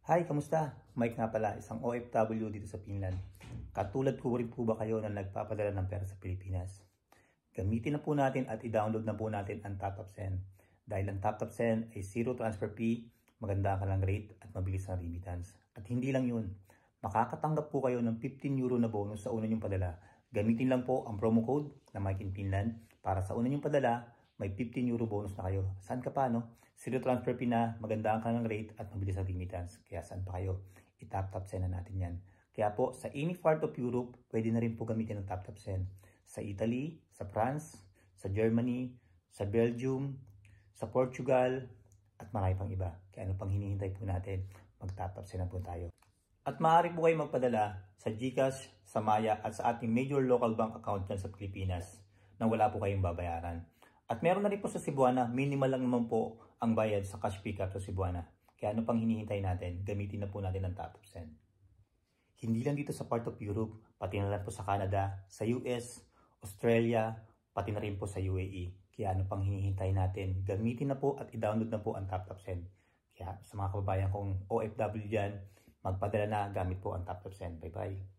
Hi, kamusta? Mike nga pala, isang OFW dito sa Finland. Katulad ko rin po ba kayo na nagpapadala ng pera sa Pilipinas? Gamitin na po natin at i-download na po natin ang TapTap Send. Dahil ang TapTap Send ay zero transfer fee, maganda ka lang rate at mabilis na remittance. At hindi lang yun, makakatanggap po kayo ng 15 euro na bonus sa una nyong padala. Gamitin lang po ang promo code na Mike in Finland para sa una nyong padala, may 15 euro bonus na kayo. Saan ka pa, no? Zero transfer fee na, magandaan ka ng rate at mabilis ang remittance. Kaya saan pa kayo? I-TapTap Send na natin yan. Kaya po, sa any part of Europe, pwede na rin po gamitin ng TapTap Send. Sa Italy, sa France, sa Germany, sa Belgium, sa Portugal, at marami pang iba. Kaya ano pang hinihintay po natin? Mag-TapTap Send na po tayo. At maaari po kayo magpadala sa GCash, sa Maya, at sa ating major local bank account dyan sa Pilipinas na wala po kayong babayaran. At meron na rin po sa Cebuana, minimal lang naman po ang bayad sa cash pickup sa Cebuana. Kaya ano pang hinihintay natin? Gamitin na po natin ang TapTap Send. Hindi lang dito sa part of Europe, pati na lang po sa Canada, sa US, Australia, pati na rin po sa UAE. Kaya ano pang hinihintay natin? Gamitin na po at i-download na po ang TapTap Send. Kaya sa mga kababayan kong OFW dyan, magpadala na gamit po ang TapTap Send. Bye-bye!